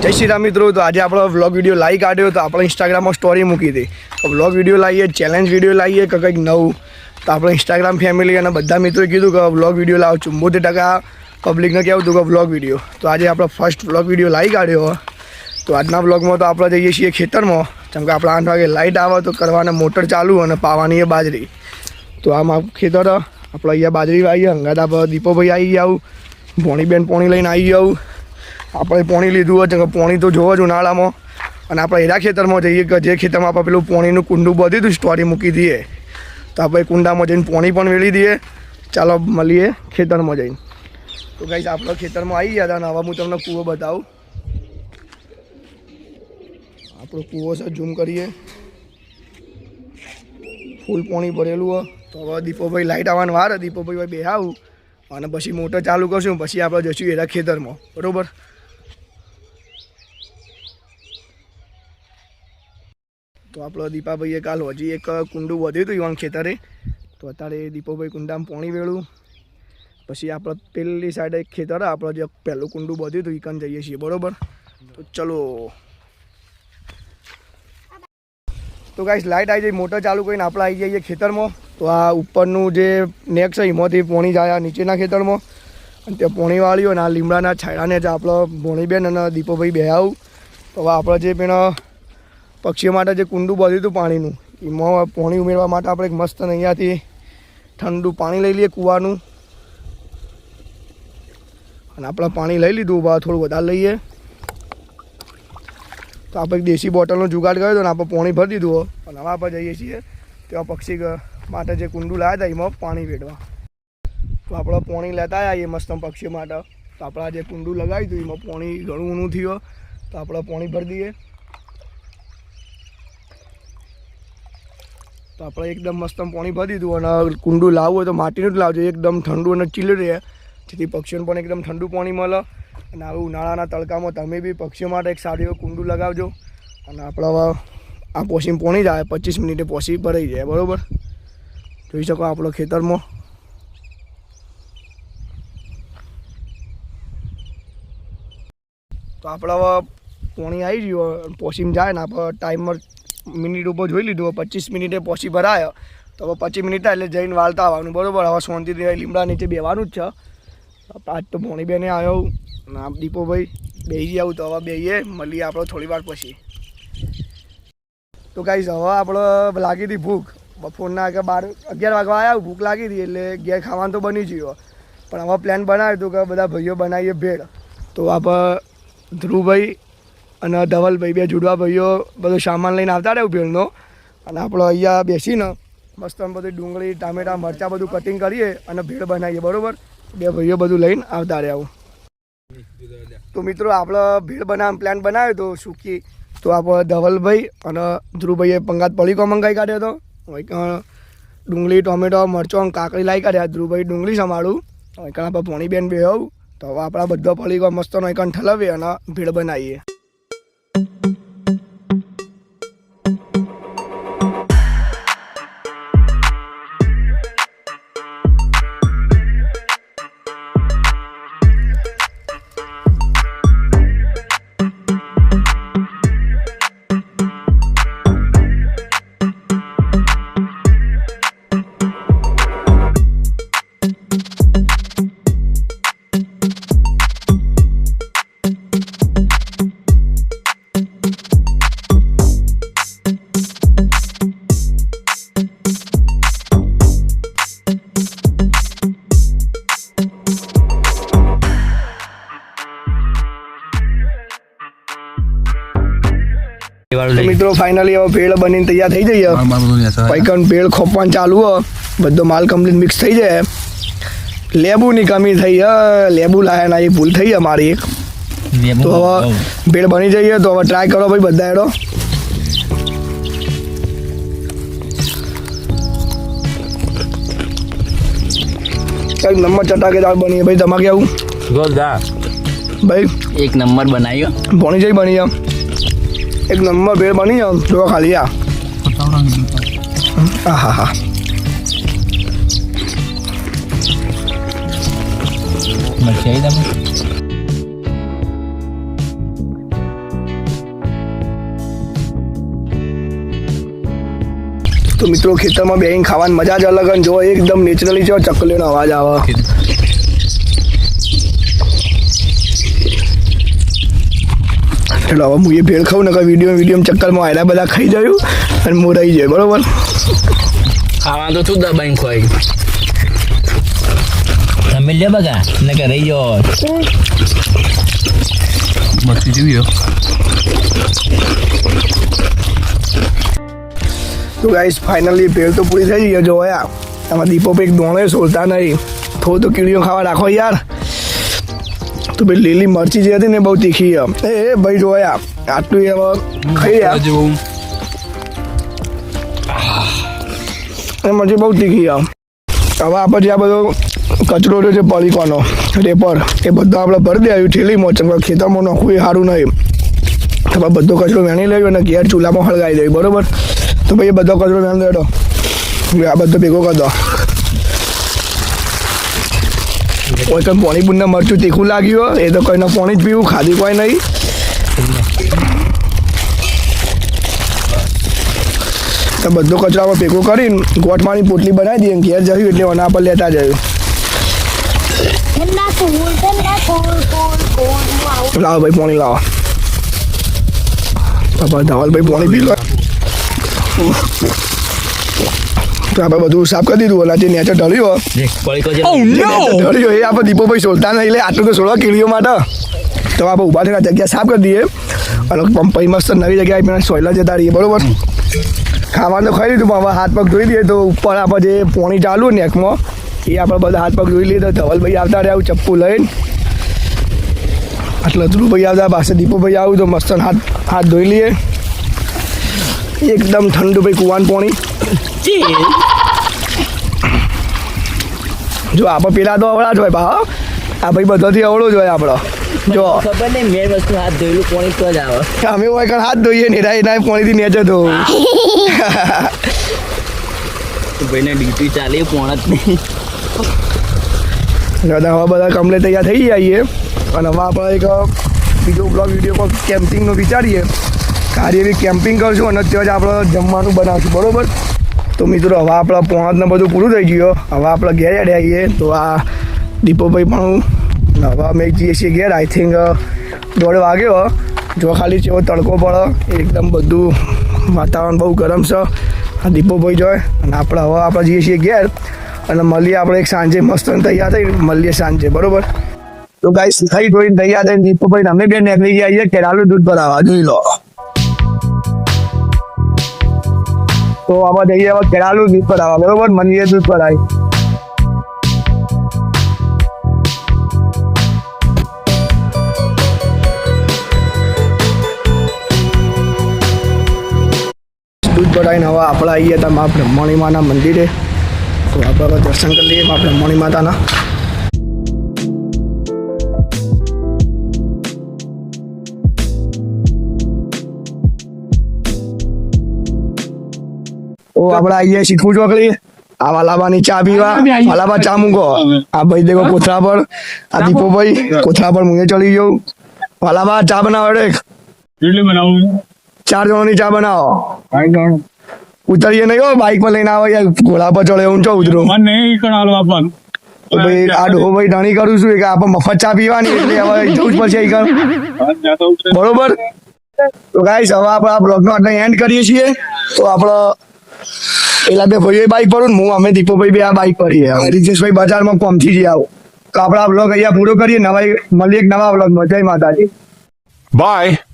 જય શ્રી રામ મિત્રો. તો આજે આપણો વ્લોગ વિડીયો લાઈક કાઢ્યો તો આપણે ઇન્સ્ટાગ્રામમાં સ્ટોરી મૂકી હતી. વ્લોગ વિડીયો લાવીએ, ચેલેન્જ વિડીયો લાવીએ કે કંઈક નવું. તો આપણે ઇન્સ્ટાગ્રામ ફેમિલી અને બધા મિત્રોએ કીધું કે વ્લોગ વિડીયો લાવો. 74% પબ્લિકને કહેવું હતું કે વ્લોગ વિડીયો. તો આજે આપણો ફર્સ્ટ વ્લોગ વિડીયો લાવી કાઢ્યો. તો આજના વ્લોગમાં તો આપણે જઈએ છીએ ખેતરમાં. જેમ કે આપણે 8 વાગે લાઇટ આવે તો કરવાના મોટર ચાલુ અને પાવાની એ બાજરી. તો આમાં ખેતર આપણે અહીંયા બાજરી વાવીએ. હંગાત આપણે દીપોભાઈ આવી જાવ, ભોણીબેન પોણી લઈને આવી જાવ. આપણે પોણી લીધું હોય કે પોણી તો જોવો જ ઉનાળામાં. અને આપણે એના ખેતરમાં જઈએ કે જે ખેતરમાં આપણે પેલું પોણીનું કુંડું બધું હતું સ્ટોરી મૂકી દઈએ. તો આપણે કુંડામાં જઈને પોણી પણ વેળી દઈએ. ચાલો મળીએ ખેતરમાં જઈને. તો ગાઈસ આપણે ખેતરમાં આવી ગયા હતા અને હવે હું તમને કૂવો બતાવું. આપણો કૂવો છે, ઝૂમ કરીએ. ફૂલ પોણી ભરેલું હોય. તો હવે દીપોભાઈ લાઇટ આવવાની વાર. દીપોભાઈ બે આવું અને પછી મોટર ચાલુ કરશું. પછી આપણે જઈશું એના ખેતરમાં. બરાબર. તો આપણો દીપાભાઈએ કાલ હજી એક કુંડું વધ્યું હતું યુવાન ખેતરે. તો અત્યારે દીપોભાઈ કુંડામાં પોણી વેળું. પછી આપણે પેલી સાઈડ એક ખેતર આપણે જે પહેલું કુંડું બધું હતું એ કન જઈએ છીએ. બરાબર. તો ચલો. તો ગાઈસ લાઇટ આવી જાય, મોટર ચાલુ કરીને આપણે આવી જઈએ ખેતરમાં. તો આ ઉપરનું જે નેક છે એમાંથી પોણી જાય નીચેના ખેતરમાં. અને ત્યાં પોણી વાળ્યું અને આ લીમડાના છાંયડાને જ આપણે ભોણીબેન અને દીપોભાઈ બે આવું. તો હવે આપણે જે પેલા પક્ષીઓ માટે જે કુંડું બધું હતું પાણીનું એમાં પોણી ઉમેરવા માટે આપણે એક મસ્ત અહીંયાથી ઠંડુ પાણી લઈ લઈએ કૂવાનું. અને આપણે પાણી લઈ લીધું, થોડું વધારે લઈએ. તો આપણે એક દેશી બોટલનો જુગાડ કર્યો હતો ને આપણે પાણી ભરી દીધું હોય. અને હવે આપણે જઈએ છીએ ત્યાં પક્ષી માટે જે કુંડું લાવ્યા હતા એમાં પાણી વેડવા. તો આપણે પાણી લેતા આવ્યા એ મસ્ત પક્ષીઓ માટે. તો આપણે જે કુંડું લગાવ્યું હતું એમાં પાણી ઘણું ઊનું થયું. તો આપણે પાણી ભરી દઈએ. તો આપણે એકદમ મસ્ત પાણી ભરી દીધું. અને કુંડું લાવવું હોય તો માટીનું જ લાવજો, એકદમ ઠંડુ અને ચીલ રહે, જેથી પક્ષીઓને પણ એકદમ ઠંડુ પાણી મળે. અને આવું ઉનાળાના તડકામાં તમે બી પક્ષીઓ માટે એક સારું એવું કુંડું લગાવજો. અને આપણે હવે આ પોસીમાં પોણી જાય 25 મિનિટે પોસી ભરાઈ જાય. બરાબર. જોઈ શકો આપણો ખેતરમાં. તો આપણે હવે પોણી આવી ગયું, પોસીમાં જાય ને આપણે ટાઈમર મિનિટ ઉપર જોઈ લીધું. 25 મિનિટે પોસી ભરાયો. તો હવે 25 મિનિટ થાય એટલે જઈને વાળતા આવવાનું. બરાબર. હવે શાંતિથી લીમડા નીચે બેવાનું જ છે. આજ તો ભોણીબેને આવ્યો અને આમ દીપોભાઈ બેસી આવું. તો હવે બેસીએ, મળીએ આપણે થોડી વાર પછી. તો ગાઈસ હવે આપણે લાગી હતી ભૂખ. બપોરના કે 11 વાગવા આવ્યા, ભૂખ લાગી હતી એટલે ઘેર ખાવાનું તો બની ગયું. પણ હવે પ્લાન બનાવ્યું હતું કે બધા ભાઈઓ બનાવીએ ભેળ. તો આપણે ધ્રુવભાઈ અને ધવલભાઈ બે જુડવા ભાઈઓ બધો સામાન લઈને આવતા રહ્યું ભેળનો. અને આપણે અહીંયા બેસીને મસ્ત બધું ડુંગળી, ટામેટાં, મરચાં બધું કટિંગ કરીએ અને ભેળ બનાવીએ. બરાબર. બે ભાઈઓ બધું લઈને આવતા રહ્યા. તો મિત્રો આપણે ભેળ બનાવવાનો પ્લાન બનાવ્યો તો સૂકી. તો આપણે ધવલભાઈ અને ધ્રુવભાઈએ પંગાત પડીકો મંગાવી કાઢ્યો હતો. ડુંગળી, ટોમેટો, મરચો, કાકડી લાવી કાઢ્યા. ધ્રુવભાઈ ડુંગળી સંભાળું. એકણ આપણે ભોણીબેન બે હોવ. તો હવે આપણા બધા પડીકો મસ્તનો એકણ ઠલાવીએ અને ભેળ બનાવીએ. તો મિત્રો ફાઇનલી હવે ભેળ બનીને તૈયાર થઈ જઈએ. પૈકન ભેળ ખોપવાનું ચાલુ હોય, બધો માલ કમ્પ્લીટ મિક્સ થઈ જાય. લેબુની કમી થઈ, લેબુ લાયા ના એ ભૂલ થઈ અમારી એક. તો હવે ભેળ બની જઈએ. તો હવે ટ્રાય કરો ભાઈ બધા એડો. એક નંબર ચટાકેદાર બની ભાઈ. તમારે કેવું? જોરદાર ભાઈ. એક નંબર બનાવ્યો. ભણી જઈ બની જાવ. એક નંબર ભેળ બની જાવ. જો ખાલી આ હા હા. મરચાઈ તમે તો મિત્રો ખેતરમાં બેહીને ખાવાની મજા જ અલગ અને જો એકદમ નેચરલી જો ચકલીનો અવાજ આવે. ચલો હવે હું એ ભેળ ખાઉં ને કે વિડીયો ચક્કરમાં આયલા બધા ખાઈ જાય અને મોરાઈ જાય બરોબર. ખાવા તો શું દબાઈને ખોઈ તમે લે બગા ને કે રહી જાઓ મસ્તી જોયો. તો ગાઈસ ફાઇનલી ભેળ તો પૂરી થઈ ગઈ. જો યાર આમાં દીપો પર એક દોણે સોલતા નહીં. થોડું તો કીડીઓ ખાવા રાખો યાર. તો ભાઈ લીલી મરચી જે હતી ને બહુ તીખી એ ભાઈ જો યાર આટલું હવે ખાઈ યાર એ મરચી બહુ તીખી હવે આપણે જે આ બધો કચરો રહ્યો છે પડીકાનો રેપર એ બધો આપણે ભરી દેવાયું ઠેલીમાં ચંગા ખેતરમાં નાખવું એ સારું નહીં. તો બધો કચરો વેણી લેજો અને ઘેર ચૂલામાં હળગાવી દેવી બરોબર. તો ભાઈ એ બધો કચરો વેણ દેડો આ બધો ભેગો કરી દો. કોઈ કંઈ પાણી બુનને મરચું તીખું લાગ્યું એ તો કોઈને પાણી જ પીવું ખાધી કોઈ નહીં. તો બધો કચરો આપણે ભેગો કરીને ગોઠમાની પોટલી બનાવી દઈએ ઘેર જયું એટલે એના પર લેતા જયું. લાવો ભાઈ પાણી લાવો. બાપા ધવલભાઈ પાણી પી લો. તો આપણે બધું સાફ કરી દીધું ઓલા જે નેચર ઢળ્યો ઢળ્યો એ આપણે દીપોભાઈ સોલતા નહીં એટલે આટલું તો સોળવા કીડીઓ માટે. તો આપણે ઊભા થઈને જગ્યા સાફ કરી દઈએ અને પછી મસ્ત નવી જગ્યાએ પેલા સોયલા જતા રહીએ બરોબર. ખાવાનું તો ખાઈ લીધું પણ હવે હાથ પગ ધોઈ દઈએ તો ઉપર આપણે જે પાણી ચાલુ નેકમાં એ આપણે બધા હાથ પગ ધોઈ લઈએ. તો ધવલભાઈ આવતા રહ્યા ચપ્પુ લઈને એટલે ધ્રુવભાઈ આવતા પાસે દીપોભાઈ આવું તો મસ્ત હાથ ધોઈ લઈએ. એકદમ ઠંડુ ભાઈ કુવાનું પાણી. જો આપણે પેલા તો અવળા જ હોય બા આ ભાઈ બધાથી અવળો જ હોય આપણો. જો ખબર નહીં મેન વસ્તુ હાથ ધોયેલું પાણી તો જ આવે. અમે હોય કારણ હાથ ધોઈએ ને એના પાણીથી નેચે તો ભાઈને ડ્યુટી ચાલે પોણ જ નહીં. હવે બધા કમ્પ્લેટ તૈયાર થઈ જઈએ અને હવે આપણે એક બીજો બ્લોગ વિડીયો કેમ્પિંગનો વિચારીએ. સારી એવી કેમ્પિંગ કરશું અને ત્યાં જ આપણે જમવાનું બનાવશું બરોબર. તો મિત્રો હવે આપણા પોણને બધું પૂરું થઈ ગયું. હવે આપણે ઘેર હેડે આવીએ. તો આ દીપોભાઈ પણ હવે અમે જઈએ છીએ ઘેર. આઈ થિંક 1:30 વાગ્યો. જો ખાલી જેવો તડકો પડે એકદમ બધું વાતાવરણ બહુ ગરમ છે. આ દીપોભાઈ જોય અને આપણે જઈએ છીએ ઘેર અને મળીએ આપણે એક સાંજે મસ્ત તૈયાર થઈ મળીએ સાંજે બરોબર. તો ગાઈસ થઈ ધોઈને તૈયાર થઈને દીપોભાઈ અમે બે નીકળી ગયા છીએ કેરાલું દૂધ ભરાવા જોઈ લો. તો આમાં જઈએ હવે કેળાલું દૂધ ભરાવા બરોબર. મંદિરે દૂધ ભરાય. દૂધ ભરાઈને હવે આપણે આવીએ હતા મા બ્રહ્મણી માના મંદિરે. તો આપણે દર્શન કરી લઈએ મા બ્રહ્મણી માતાના. તો આપણે આવીએ શીખવું ચોકડી. આ વાલાબાની ચા પીવા. વાલાબા ચા મૂકો. આ ભાઈ દેખો કોથળા પર. આ દીપોભાઈ કોથળા પર મુંગે ચડી જાઉં. વાલાબા ચા બનાવો રે. 4 જણોની ચા બનાવો. ઉતરીએ નહીં હો બાઈક પર લઈને આવે યાર ઘોડા પર ચડે હું ચો ઉતરું. ભાઈ આ ડોહો ભાઈ ધણી કરું છું કે આપણે મફત ચા પીવાની એટલે હવે જવું જ પડશે બરોબર. તો ગાઈસ હવે આપણે આ બ્લોગનો આટલે એન્ડ કરીએ છીએ. તો આપણે પેલા બે ભાઈઓ બાઈક પર હું અમે દીપોભાઈ બે આ બાઈક પર રિજેશભાઈ બજારમાં કોમથી જઈ આવો. તો આપણે આ બ્લોગ અહીંયા પૂરો કરીએ. મળીએ એક નવા બ્લોગમાં. જય માતાજી. Bye.